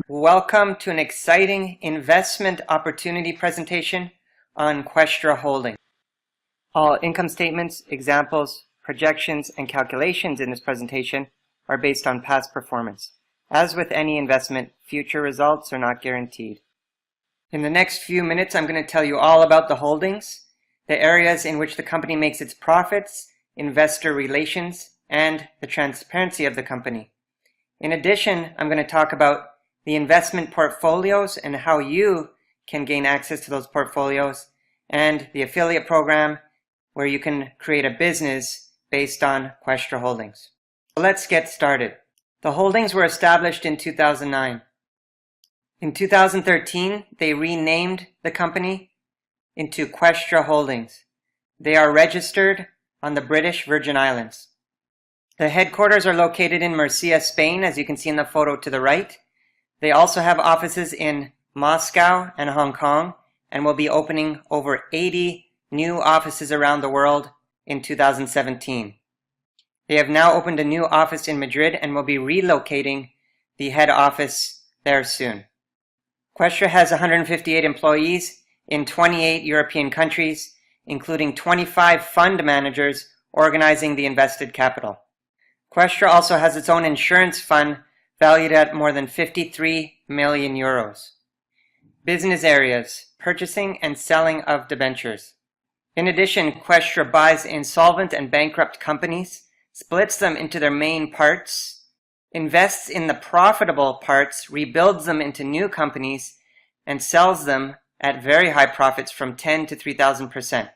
Welcome to an exciting investment opportunity presentation on Questra Holding. All income statements, examples, projections, and calculations in this presentation are based on past performance. As with any investment, future results are not guaranteed. In the next few minutes, I'm going to tell you all about the holdings, the areas in which the company makes its profits, investor relations, and the transparency of the company. In addition, I'm going to talk about the investment portfolios and how you can gain access to those portfolios, and the affiliate program where you can create a business based on Questra Holdings. Let's get started. The holdings were established in 2009. In 2013, they renamed the company into Questra Holdings. They are registered on the British Virgin Islands. The headquarters are located in Murcia, Spain, as you can see in the photo to the right. They also have offices in Moscow and Hong Kong and will be opening over 80 new offices around the world in 2017. They have now opened a new office in Madrid and will be relocating the head office there soon. Questra has 158 employees in 28 European countries, including 25 fund managers organizing the invested capital. Questra also has its own insurance fund valued at more than 53 million euros. Business areas: purchasing and selling of debentures. In addition, Questra buys insolvent and bankrupt companies, splits them into their main parts, invests in the profitable parts, rebuilds them into new companies, and sells them at very high profits from 10 to 3,000%.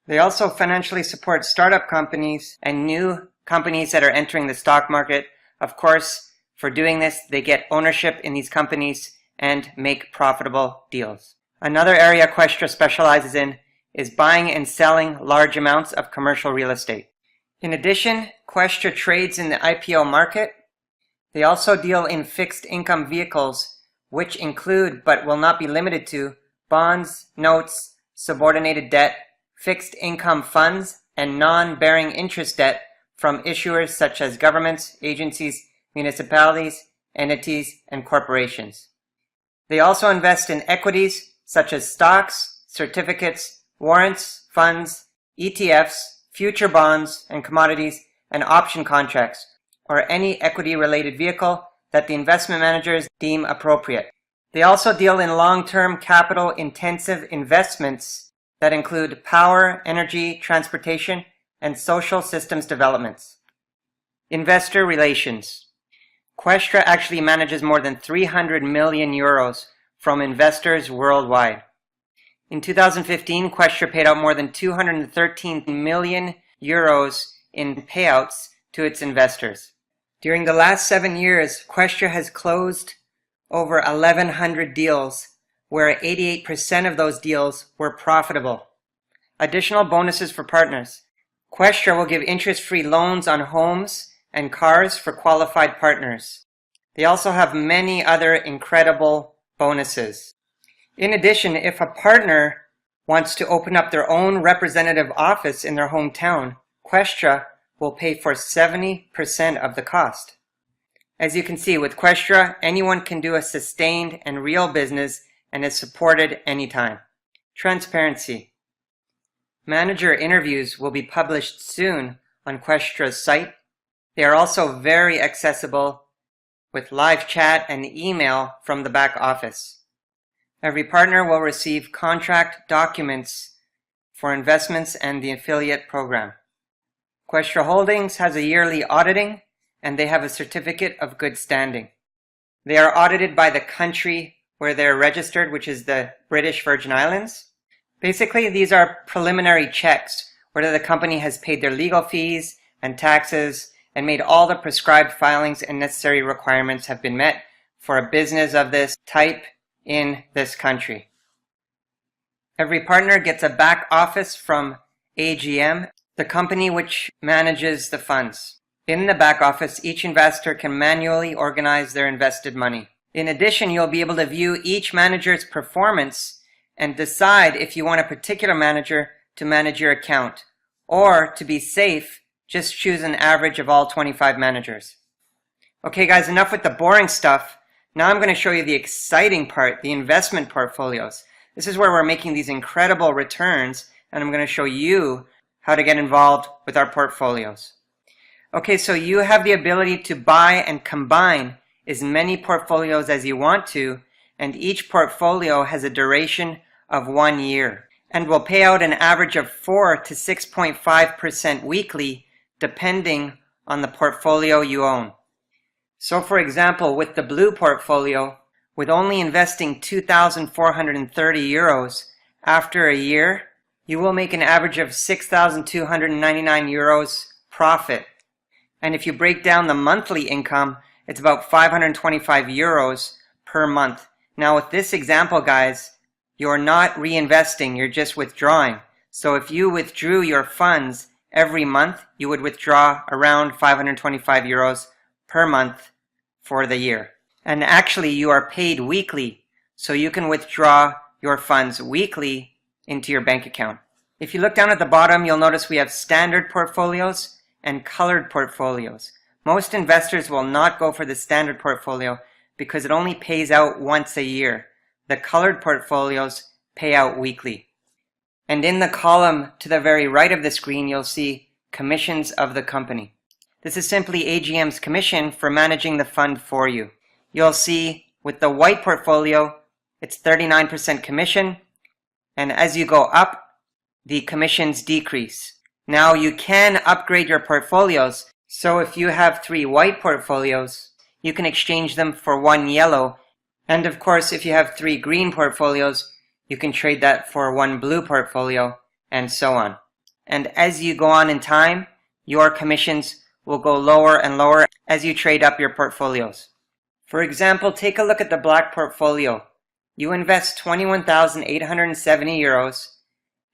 They also financially support startup companies and new companies that are entering the stock market. Of course, for doing this, they get ownership in these companies and make profitable deals. Another area Questra specializes in is buying and selling large amounts of commercial real estate. In addition, Questra trades in the IPO market. They also deal in fixed income vehicles, which include, but will not be limited to, bonds, notes, subordinated debt, fixed income funds, and non-bearing interest debt from issuers such as governments, agencies, municipalities, entities, and corporations. They also invest in equities such as stocks, certificates, warrants, funds, ETFs, future bonds and commodities, and option contracts, or any equity-related vehicle that the investment managers deem appropriate. They also deal in long-term capital-intensive investments that include power, energy, transportation, and social systems developments. Investor relations. Questra actually manages more than 300 million euros from investors worldwide. In 2015, Questra paid out more than 213 million euros in payouts to its investors. During the last 7 years, Questra has closed over 1,100 deals, where 88% of those deals were profitable. Additional bonuses for partners. Questra will give interest-free loans on homes and cars for qualified partners. They also have many other incredible bonuses. In addition, if a partner wants to open up their own representative office in their hometown, Questra will pay for 70% of the cost. As you can see, with Questra, anyone can do a sustained and real business and is supported anytime. Transparency. Manager interviews will be published soon on Questra's site. They are also very accessible with live chat and email from the back office. Every partner will receive contract documents for investments and the affiliate program. Questra Holdings has a yearly auditing, and they have a certificate of good standing. They are audited by the country where they're registered, which is the British Virgin Islands. Basically, these are preliminary checks whether the company has paid their legal fees and taxes and made all the prescribed filings and necessary requirements have been met for a business of this type in this country. Every partner gets a back office from AGM, the company which manages the funds. In the back office, each investor can manually organize their invested money. In addition, you'll be able to view each manager's performance and decide if you want a particular manager to manage your account, or to be safe, just choose an average of all 25 managers. Okay guys, enough with the boring stuff. Now I'm going to show you the exciting part, the investment portfolios. This is where we're making these incredible returns, and I'm going to show you how to get involved with our portfolios. Okay, so you have the ability to buy and combine as many portfolios as you want to, and each portfolio has a duration of 1 year and will pay out an average of 4 to 6.5% weekly depending on the portfolio you own. So for example, with the blue portfolio, with only investing 2,430 euros, after a year, you will make an average of 6,299 euros profit. And if you break down the monthly income, it's about 525 euros per month. Now with this example, guys, you're not reinvesting, you're just withdrawing. So if you withdrew your funds every month, you would withdraw around 525 euros per month for the year. And actually you are paid weekly, so you can withdraw your funds weekly into your bank account. If you look down at the bottom, you'll notice we have standard portfolios and colored portfolios. Most investors will not go for the standard portfolio because it only pays out once a year. The colored portfolios pay out weekly. And in the column to the very right of the screen, you'll see commissions of the company. This is simply AGM's commission for managing the fund for you. You'll see with the white portfolio, it's 39% commission, and as you go up, the commissions decrease. Now you can upgrade your portfolios, so if you have 3 white portfolios, you can exchange them for 1 yellow, and of course if you have 3 green portfolios, you can trade that for 1 blue portfolio, and so on. And as you go on in time, your commissions will go lower and lower as you trade up your portfolios. For example, take a look at the black portfolio. You invest 21,870 euros,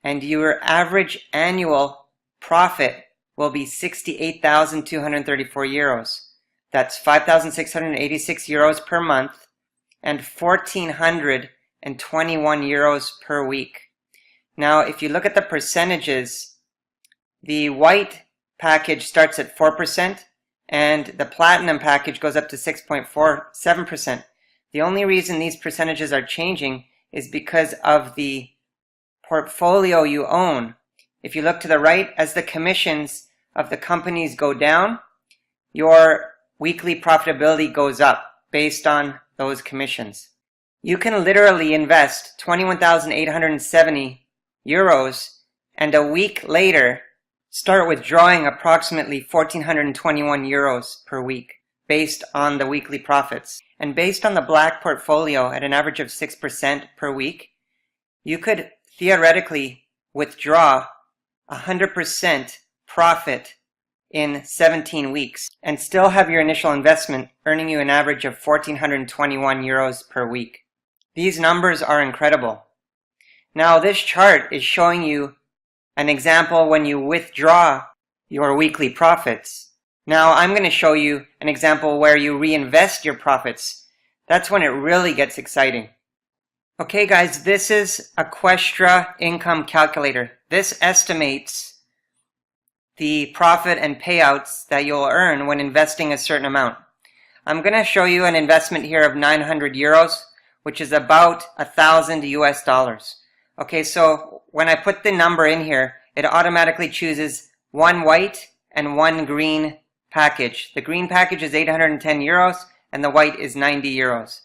and your average annual profit will be 68,234 euros. That's 5,686 euros per month and 1,421 euros per week. Now, if you look at the percentages, the white package starts at 4% and the platinum package goes up to 6.47%. The only reason these percentages are changing is because of the portfolio you own. If you look to the right, as the commissions of the companies go down, your weekly profitability goes up based on those commissions. You can literally invest 21,870 euros and a week later start withdrawing approximately 1,421 euros per week based on the weekly profits. And based on the black portfolio at an average of 6% per week, you could theoretically withdraw 100% profit in 17 weeks and still have your initial investment earning you an average of 1,421 euros per week. These numbers are incredible. Now this chart is showing you an example when you withdraw your weekly profits. Now I'm going to show you an example where you reinvest your profits. That's when it really gets exciting. Okay guys, this is a Questra income calculator. This estimates the profit and payouts that you'll earn when investing a certain amount. I'm going to show you an investment here of 900 euros, which is about 1,000 US dollars. Okay, so when I put the number in here, it automatically chooses 1 white and 1 green package. The green package is 810 euros and the white is 90 euros.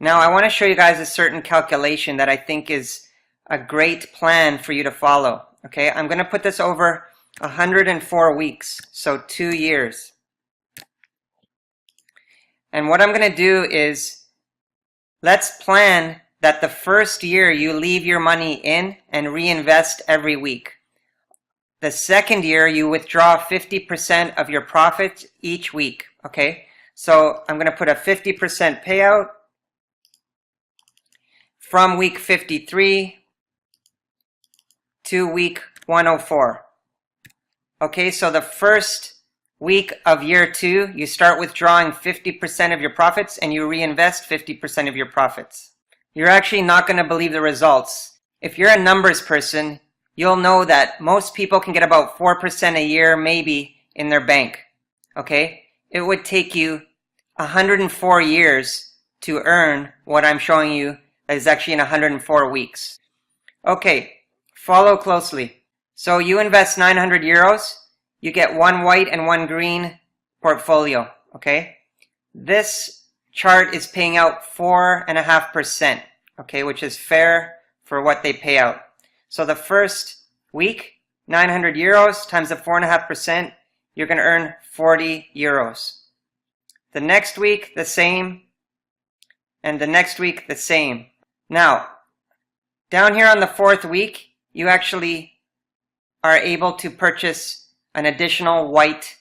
Now I want to show you guys a certain calculation that I think is a great plan for you to follow. Okay, I'm going to put this over 104 weeks, so 2 years. And what I'm going to do is, let's plan that the first year you leave your money in and reinvest every week. The second year you withdraw 50% of your profits each week. Okay, so I'm going to put a 50% payout from week 53 to week 104. Okay, so the first week of year 2, you start withdrawing 50% of your profits and you reinvest 50% of your profits. you're actually not going to believe the results. If you're a numbers person, you'll know that most people can get about 4% a year maybe in their bank. Okay? It would take you 104 years to earn what I'm showing you that is actually in 104 weeks. Okay, follow closely. So you invest 900 euros, you get one white and one green portfolio, okay? This chart is paying out 4.5%, okay, which is fair for what they pay out. So the first week, 900 euros times the 4.5%, you're going to earn 40 euros. The next week, the same, and the next week, the same. Now, down here on the fourth week, you actually are able to purchase an additional white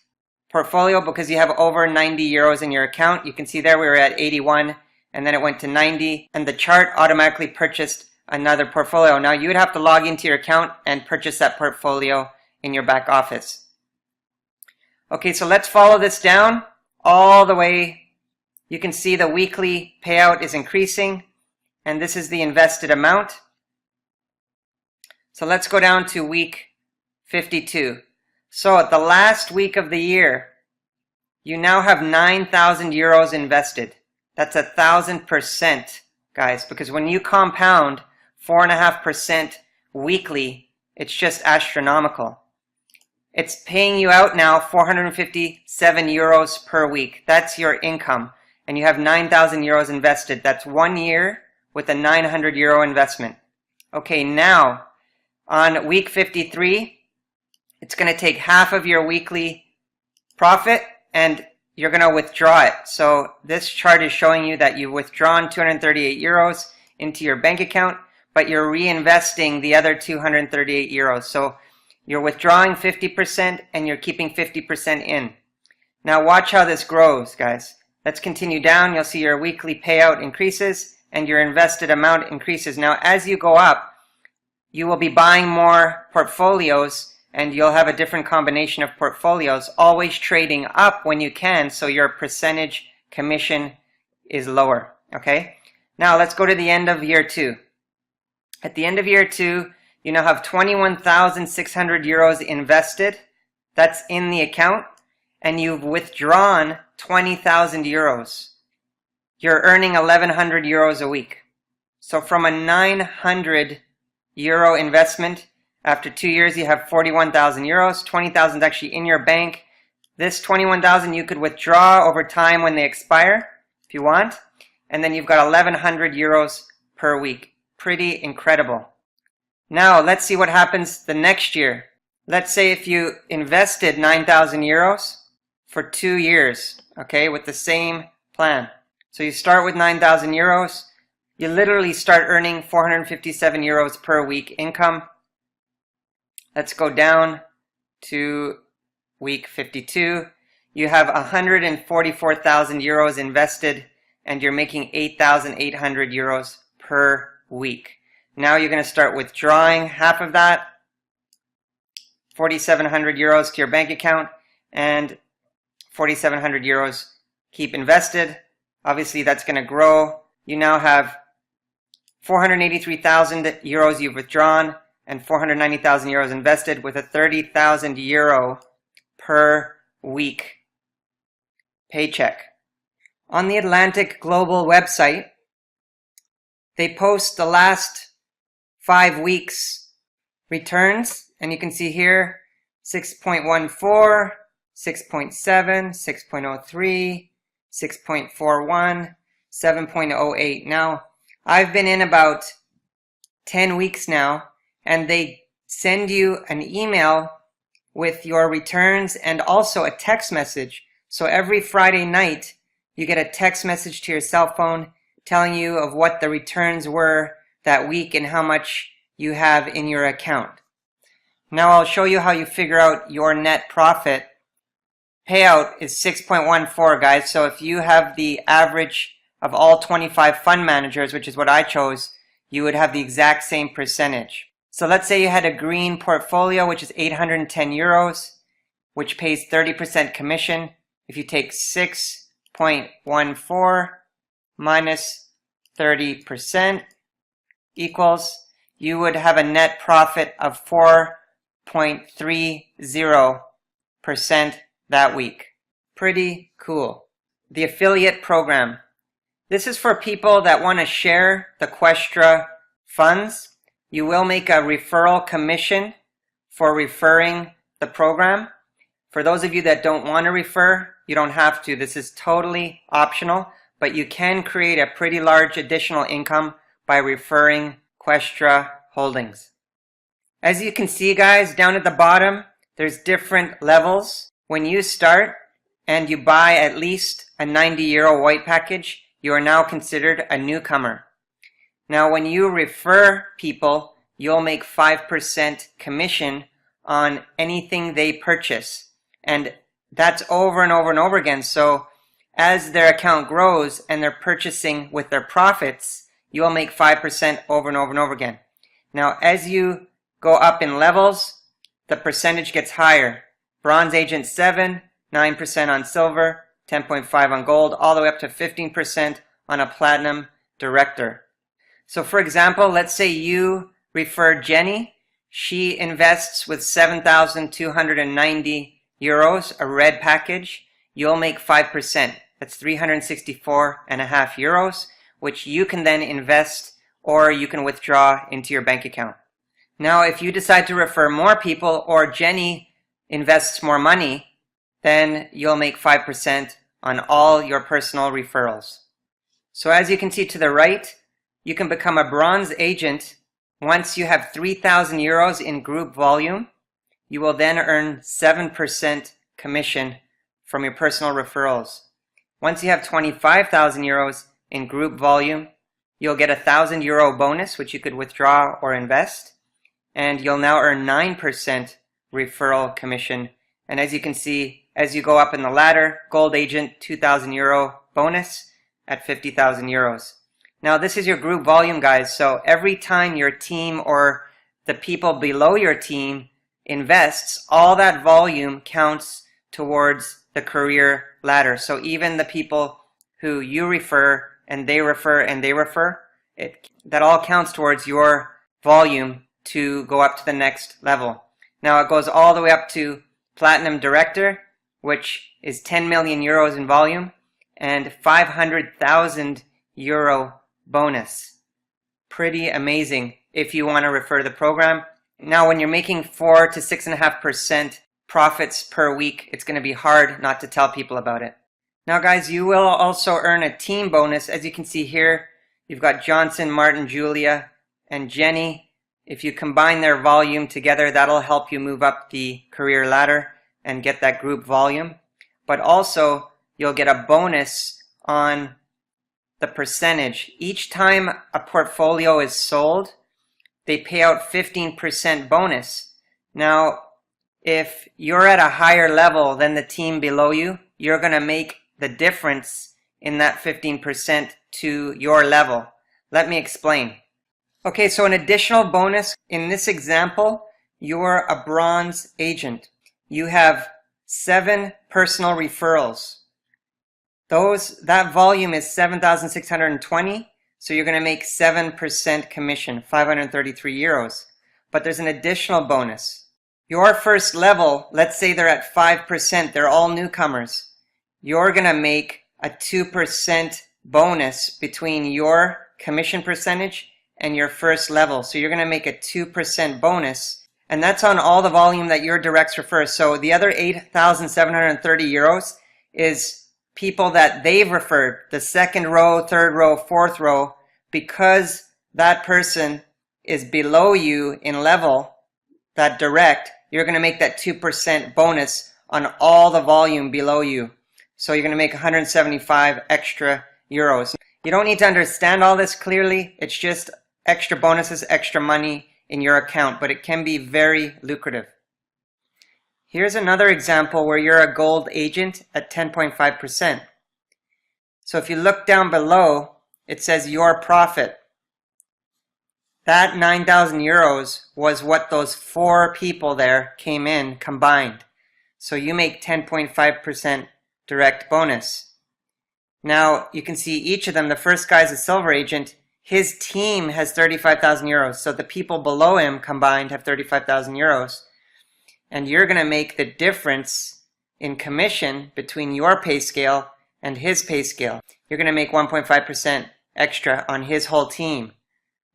portfolio because you have over 90 euros in your account. You can see there we were at 81 and then it went to 90 and the chart automatically purchased another portfolio. Now you would have to log into your account and purchase that portfolio in your back office. Okay, so let's follow this down all the way. You can see the weekly payout is increasing and this is the invested amount. So let's go down to week 52. So at the last week of the year, you now have 9,000 euros invested. That's 1,000%, guys, because when you compound 4.5% weekly, it's just astronomical. It's paying you out now 457 euros per week. That's your income. And you have 9,000 euros invested. That's 1 year with a 900 euro investment. Okay, now on week 53, it's going to take half of your weekly profit and you're going to withdraw it. So this chart is showing you that you've withdrawn 238 euros into your bank account, but you're reinvesting the other 238 euros. So you're withdrawing 50% and you're keeping 50% in. Now watch how this grows, guys. Let's continue down. You'll see your weekly payout increases and your invested amount increases. Now as you go up, you will be buying more portfolios and you'll have a different combination of portfolios, always trading up when you can so your percentage commission is lower, okay? Now let's go to the end of year 2. At the end of year 2, you now have 21,600 euros invested. That's in the account. And you've withdrawn 20,000 euros. You're earning 1,100 euros a week. So from a 900 euro investment, after 2 years, you have 41,000 euros. 20,000 is actually in your bank. This 21,000 you could withdraw over time when they expire, if you want. And then you've got 1,100 euros per week. Pretty incredible. Now, let's see what happens the next year. Let's say if you invested 9,000 euros for 2 years, okay, with the same plan. So you start with 9,000 euros. You literally start earning 457 euros per week income. Let's go down to week 52. You have 144,000 euros invested and you're making 8,800 euros per week. Now you're going to start withdrawing half of that, 4,700 euros to your bank account and 4,700 euros keep invested. Obviously that's going to grow. You now have 483,000 euros you've withdrawn and 490,000 euros invested with a 30,000 euro per week paycheck. On the Atlantic Global website, they post the last 5 weeks returns, and you can see here 6.14, 6.7, 6.03, 6.41, 7.08. Now, I've been in about 10 weeks now, and they send you an email with your returns and also a text message. So every Friday night, you get a text message to your cell phone telling you of what the returns were that week and how much you have in your account. Now I'll show you how you figure out your net profit. Payout is 6.14, guys. So if you have the average of all 25 fund managers, which is what I chose, you would have the exact same percentage. So let's say you had a green portfolio, which is 810 euros, which pays 30% commission. If you take 6.14 minus 30% equals, you would have a net profit of 4.30% that week. Pretty cool. The affiliate program. This is for people that want to share the Questra funds. You will make a referral commission for referring the program. For those of you that don't want to refer, you don't have to. This is totally optional, but you can create a pretty large additional income by referring Questra holdings. As you can see, guys, down at the bottom, there's different levels. When you start and you buy at least a 90 euro white package, you are now considered a newcomer. Now, when you refer people, you'll make 5% commission on anything they purchase. And that's over and over and over again. So as their account grows and they're purchasing with their profits, you'll make 5% over and over and over again. Now, as you go up in levels, the percentage gets higher. Bronze agent 7, 9% on silver, 10.5 on gold, all the way up to 15% on a platinum director. So for example, let's say you refer Jenny. She invests with 7,290 euros, a red package. You'll make 5%. That's 364.5 euros, which you can then invest or you can withdraw into your bank account. Now, if you decide to refer more people or Jenny invests more money, then you'll make 5% on all your personal referrals. So as you can see to the right, you can become a bronze agent. Once you have 3,000 euros in group volume, you will then earn 7% commission from your personal referrals. Once you have 25,000 euros in group volume, you'll get a 1,000 euro bonus, which you could withdraw or invest. And you'll now earn 9% referral commission. And as you can see, as you go up in the ladder, gold agent, 2,000 euro bonus at 50,000 euros. Now this is your group volume, guys. So every time your team or the people below your team invests, all that volume counts towards the career ladder. So even the people who you refer and they refer and they refer, that all counts towards your volume to go up to the next level. Now it goes all the way up to Platinum Director, which is 10 million euros in volume and 500,000 euro bonus. Pretty amazing if you want to refer the program. Now when you're making 4 to 6.5% profits per week, it's going to be hard not to tell people about it. Now guys, you will also earn a team bonus. As you can see here, you've got Johnson, Martin, Julia, and Jenny. If you combine their volume together, that'll help you move up the career ladder and get that group volume. But also, you'll get a bonus on the percentage. Each time a portfolio is sold, they pay out 15% bonus. Now, if you're at a higher level than the team below you, you're going to make the difference in that 15% to your level. Let me explain. Okay, so an additional bonus, in this example, you're a bronze agent. You have 7 personal referrals. That volume is 7,620, so you're going to make 7% commission, 533 euros. But there's an additional bonus. Your first level, let's say they're at 5%, they're all newcomers. You're going to make a 2% bonus between your commission percentage and your first level. So you're going to make a 2% bonus, and that's on all the volume that your directs refer. So the other 8,730 euros is people that they've referred, the second row, third row, fourth row, because that person is below you in level, that direct, you're going to make that 2% bonus on all the volume below you. So you're going to make 175 extra euros. You don't need to understand all this clearly. It's just extra bonuses, extra money in your account, but it can be very lucrative. Here's another example where you're a gold agent at 10.5%. So if you look down below, it says your profit. That 9,000 euros was what those 4 people there came in combined. So you make 10.5% direct bonus. Now you can see each of them. The first guy is a silver agent. His team has 35,000 euros. So the people below him combined have 35,000 euros. And you're going to make the difference in commission between your pay scale and his pay scale. You're going to make 1.5% extra on his whole team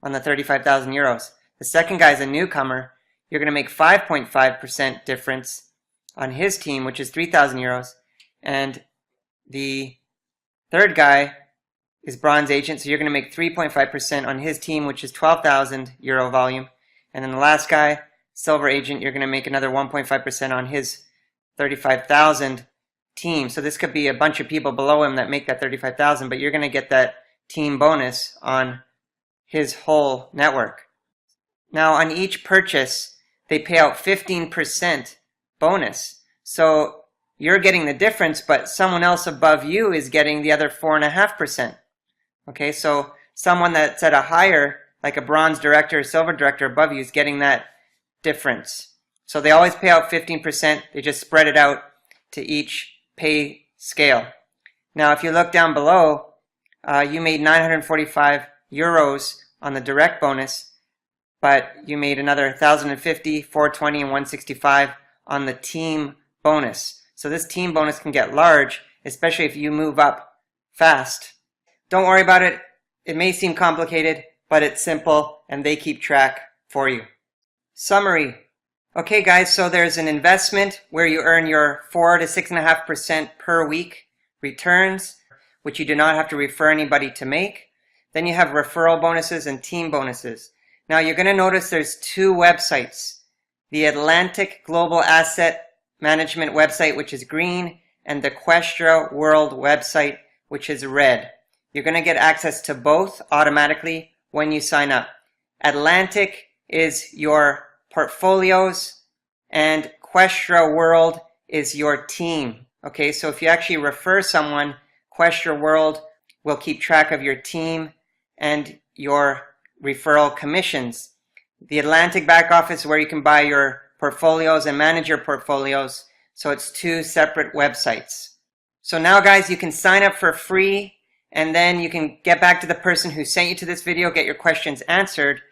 on the 35,000 euros. The second guy is a newcomer. You're going to make 5.5% difference on his team, which is 3,000 euros. And the third guy is bronze agent, so you're going to make 3.5% on his team, which is 12,000 euro volume. And then the last guy, silver agent, you're going to make another 1.5% on his 35,000 team. So this could be a bunch of people below him that make that 35,000, but you're going to get that team bonus on his whole network. Now on each purchase, they pay out 15% bonus. So you're getting the difference, but someone else above you is getting the other 4.5%. Okay, so someone that's at a higher, like a bronze director or silver director above you, is getting that difference. So they always pay out 15%. They just spread it out to each pay scale. Now if you look down below, you made 945 euros on the direct bonus, but you made another 1,050, 420, and 165 on the team bonus. So this team bonus can get large, especially if you move up fast. Don't worry about it. It may seem complicated, but it's simple and they keep track for you. Summary. Okay guys, so there's an investment where you earn your 4 to 6.5% per week returns, which you do not have to refer anybody to make. Then you have referral bonuses and team bonuses. Now you're going to notice there's two websites. The Atlantic Global Asset Management website, which is green, and the Questra World website, which is red. You're going to get access to both automatically when you sign up. Atlantic is your portfolios and Questra World is your team. Okay, so if you actually refer someone, Questra World will keep track of your team and your referral commissions. The Atlantic back office is where you can buy your portfolios and manage your portfolios. So it's two separate websites. So now guys, you can sign up for free and then you can get back to the person who sent you to this video, get your questions answered.